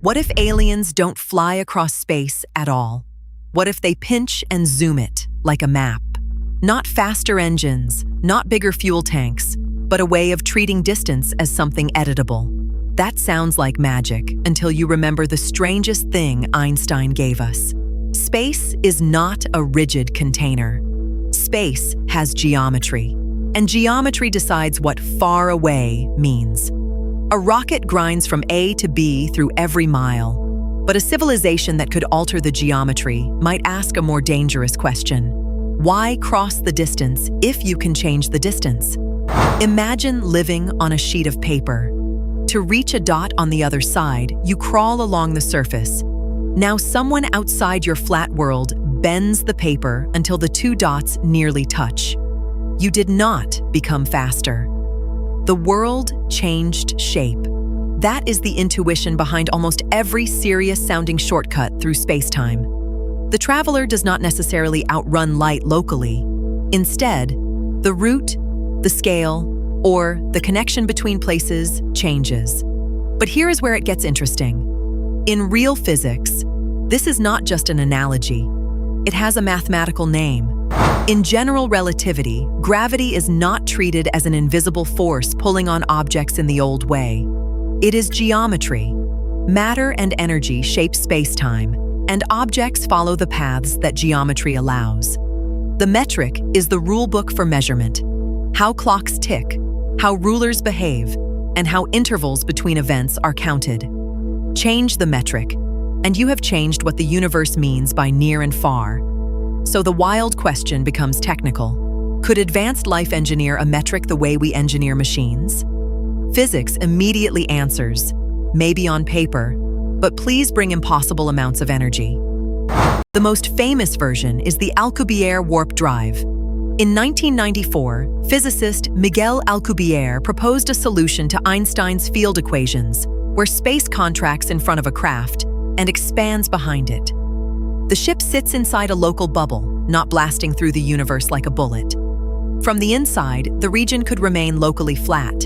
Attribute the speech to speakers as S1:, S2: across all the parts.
S1: What if aliens don't fly across space at all? What if they pinch and zoom it like a map? Not faster engines, not bigger fuel tanks, but a way of treating distance as something editable. That sounds like magic until you remember the strangest thing Einstein gave us. Space is not a rigid container. Space has geometry, and geometry decides what far away means. A rocket grinds from A to B through every mile, but a civilization that could alter the geometry might ask a more dangerous question. Why cross the distance if you can change the distance? Imagine living on a sheet of paper. To reach a dot on the other side, you crawl along the surface. Now someone outside your flat world bends the paper until the two dots nearly touch. You did not become faster. The world changed shape. That is the intuition behind almost every serious-sounding shortcut through space-time. The traveler does not necessarily outrun light locally. Instead, the route, the scale, or the connection between places changes. But here is where it gets interesting. In real physics, this is not just an analogy. It has a mathematical name. In general relativity, gravity is not treated as an invisible force pulling on objects in the old way. It is geometry. Matter and energy shape space-time, and objects follow the paths that geometry allows. The metric is the rulebook for measurement. How clocks tick, how rulers behave, and how intervals between events are counted. Change the metric, and you have changed what the universe means by near and far. So the wild question becomes technical. Could advanced life engineer a metric the way we engineer machines? Physics immediately answers, maybe on paper, but please bring impossible amounts of energy. The most famous version is the Alcubierre warp drive. In 1994, physicist Miguel Alcubierre proposed a solution to Einstein's field equations, where space contracts in front of a craft and expands behind it. The ship sits inside a local bubble, not blasting through the universe like a bullet. From the inside, the region could remain locally flat,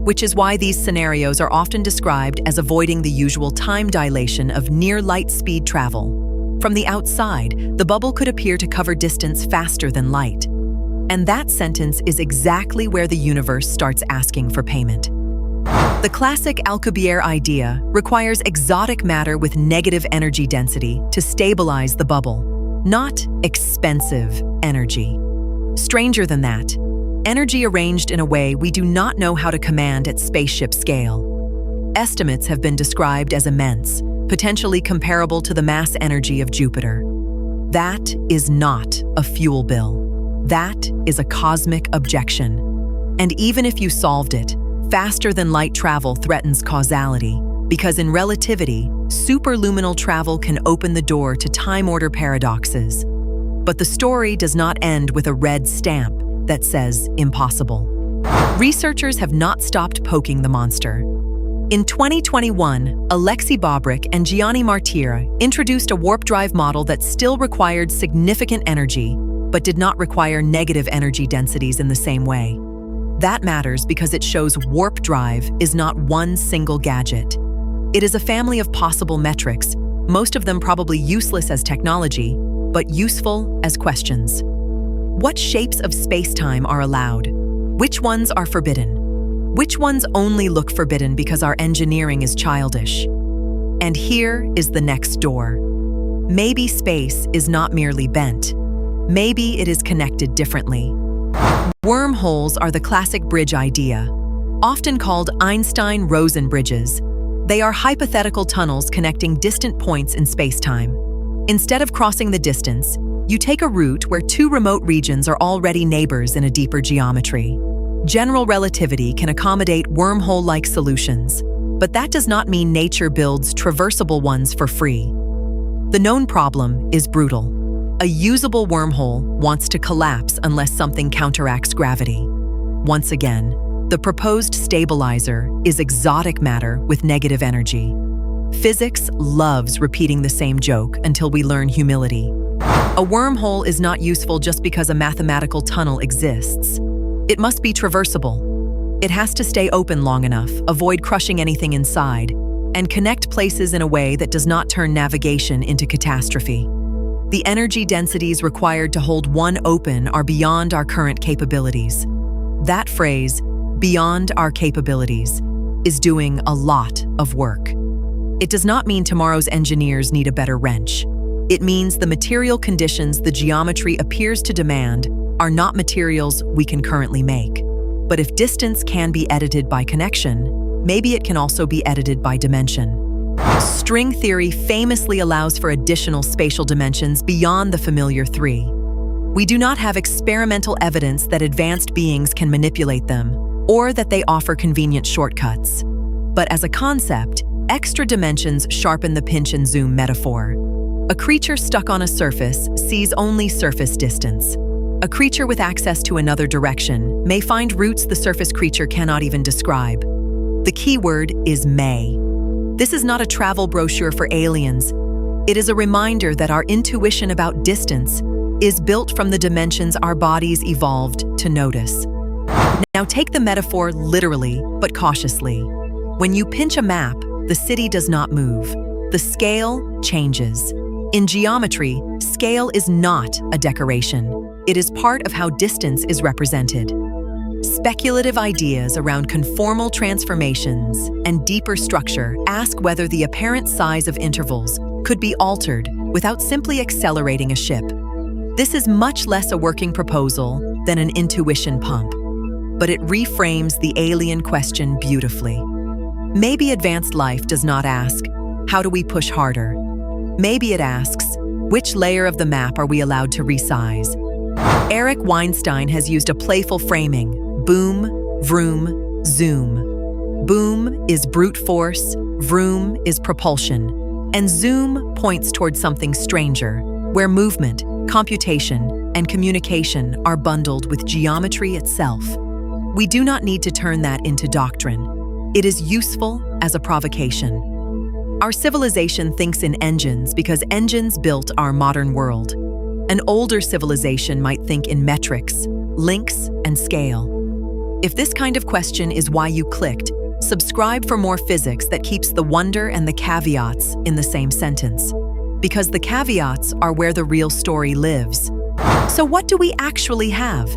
S1: which is why these scenarios are often described as avoiding the usual time dilation of near-light speed travel. From the outside, the bubble could appear to cover distance faster than light. And that sentence is exactly where the universe starts asking for payment. The classic Alcubierre idea requires exotic matter with negative energy density to stabilize the bubble, not expensive energy. Stranger than that, energy arranged in a way we do not know how to command at spaceship scale. Estimates have been described as immense, potentially comparable to the mass energy of Jupiter. That is not a fuel bill. That is a cosmic objection. And even if you solved it, faster-than-light travel threatens causality, because in relativity, superluminal travel can open the door to time-order paradoxes. But the story does not end with a red stamp that says impossible. Researchers have not stopped poking the monster. In 2021, Alexei Bobrik and Gianni Martira introduced a warp drive model that still required significant energy, but did not require negative energy densities in the same way. That matters because it shows warp drive is not one single gadget. It is a family of possible metrics, most of them probably useless as technology, but useful as questions. What shapes of space-time are allowed? Which ones are forbidden? Which ones only look forbidden because our engineering is childish? And here is the next door. Maybe space is not merely bent. Maybe it is connected differently. Wormholes are the classic bridge idea. Often called Einstein-Rosen bridges, they are hypothetical tunnels connecting distant points in space-time. Instead of crossing the distance, you take a route where two remote regions are already neighbors in a deeper geometry. General relativity can accommodate wormhole-like solutions, but that does not mean nature builds traversable ones for free. The known problem is brutal. A usable wormhole wants to collapse unless something counteracts gravity. Once again, the proposed stabilizer is exotic matter with negative energy. Physics loves repeating the same joke until we learn humility. A wormhole is not useful just because a mathematical tunnel exists. It must be traversable. It has to stay open long enough, avoid crushing anything inside, and connect places in a way that does not turn navigation into catastrophe. The energy densities required to hold one open are beyond our current capabilities. That phrase, beyond our capabilities, is doing a lot of work. It does not mean tomorrow's engineers need a better wrench. It means the material conditions the geometry appears to demand are not materials we can currently make. But if distance can be edited by connection, maybe it can also be edited by dimension. String theory famously allows for additional spatial dimensions beyond the familiar three. We do not have experimental evidence that advanced beings can manipulate them, or that they offer convenient shortcuts. But as a concept, extra dimensions sharpen the pinch and zoom metaphor. A creature stuck on a surface sees only surface distance. A creature with access to another direction may find routes the surface creature cannot even describe. The key word is may. This is not a travel brochure for aliens. It is a reminder that our intuition about distance is built from the dimensions our bodies evolved to notice. Now take the metaphor literally, but cautiously. When you pinch a map, the city does not move. The scale changes. In geometry, scale is not a decoration. It is part of how distance is represented. Speculative ideas around conformal transformations and deeper structure ask whether the apparent size of intervals could be altered without simply accelerating a ship. This is much less a working proposal than an intuition pump, but it reframes the alien question beautifully. Maybe advanced life does not ask, how do we push harder? Maybe it asks, which layer of the map are we allowed to resize? Eric Weinstein has used a playful framing, boom, vroom, zoom. Boom is brute force, vroom is propulsion, and zoom points towards something stranger, where movement, computation, and communication are bundled with geometry itself. We do not need to turn that into doctrine. It is useful as a provocation. Our civilization thinks in engines because engines built our modern world. An older civilization might think in metrics, links, and scale. If this kind of question is why you clicked, subscribe for more physics that keeps the wonder and the caveats in the same sentence. Because the caveats are where the real story lives. So what do we actually have?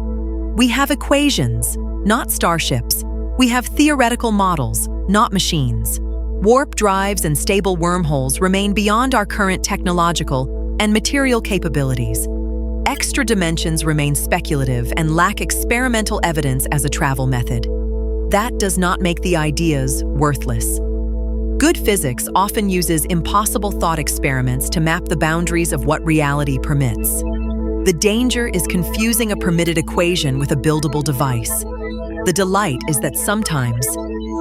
S1: We have equations, not starships. We have theoretical models, not machines. Warp drives and stable wormholes remain beyond our current technological and material capabilities. Extra dimensions remain speculative and lack experimental evidence as a travel method. That does not make the ideas worthless. Good physics often uses impossible thought experiments to map the boundaries of what reality permits. The danger is confusing a permitted equation with a buildable device. The delight is that sometimes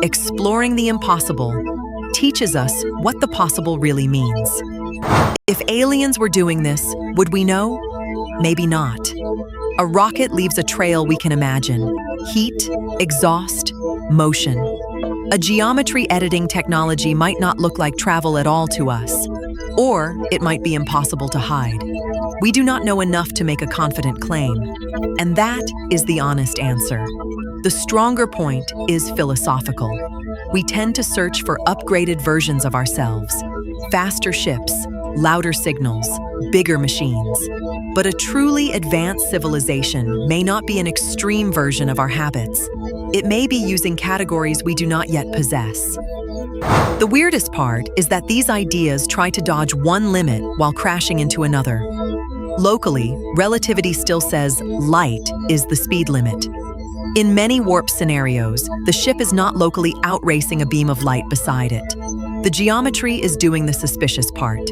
S1: exploring the impossible teaches us what the possible really means. If aliens were doing this, would we know? Maybe not. A rocket leaves a trail we can imagine: heat, exhaust, motion. A geometry editing technology might not look like travel at all to us, or it might be impossible to hide. We do not know enough to make a confident claim, and that is the honest answer. The stronger point is philosophical. We tend to search for upgraded versions of ourselves, faster ships, louder signals, bigger machines. But a truly advanced civilization may not be an extreme version of our habits. It may be using categories we do not yet possess. The weirdest part is that these ideas try to dodge one limit while crashing into another. Locally, relativity still says light is the speed limit. In many warp scenarios, the ship is not locally outracing a beam of light beside it. The geometry is doing the suspicious part.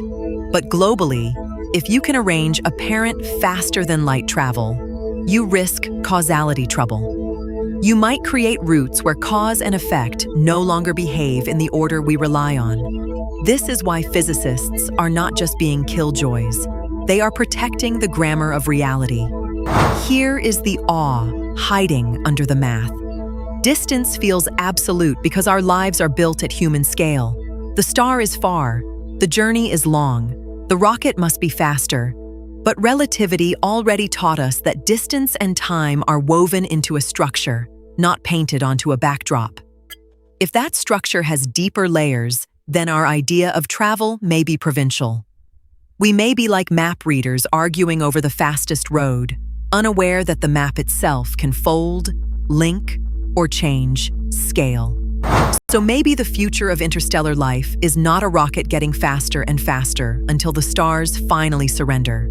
S1: But globally, if you can arrange apparent faster-than-light travel, you risk causality trouble. You might create routes where cause and effect no longer behave in the order we rely on. This is why physicists are not just being killjoys. They are protecting the grammar of reality. Here is the awe hiding under the math. Distance feels absolute because our lives are built at human scale. The star is far, the journey is long, the rocket must be faster. But relativity already taught us that distance and time are woven into a structure, not painted onto a backdrop. If that structure has deeper layers, then our idea of travel may be provincial. We may be like map readers arguing over the fastest road, unaware that the map itself can fold, link, or change scale. So maybe the future of interstellar life is not a rocket getting faster and faster until the stars finally surrender.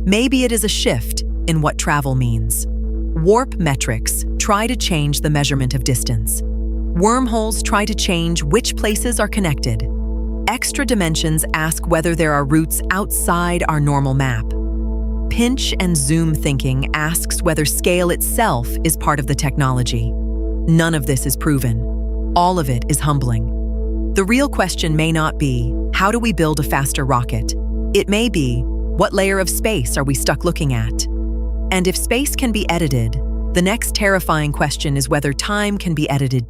S1: Maybe it is a shift in what travel means. Warp metrics try to change the measurement of distance. Wormholes try to change which places are connected. Extra dimensions ask whether there are routes outside our normal map. Pinch and zoom thinking asks whether scale itself is part of the technology. None of this is proven. All of it is humbling. The real question may not be, how do we build a faster rocket? It may be, what layer of space are we stuck looking at? And if space can be edited, the next terrifying question is whether time can be edited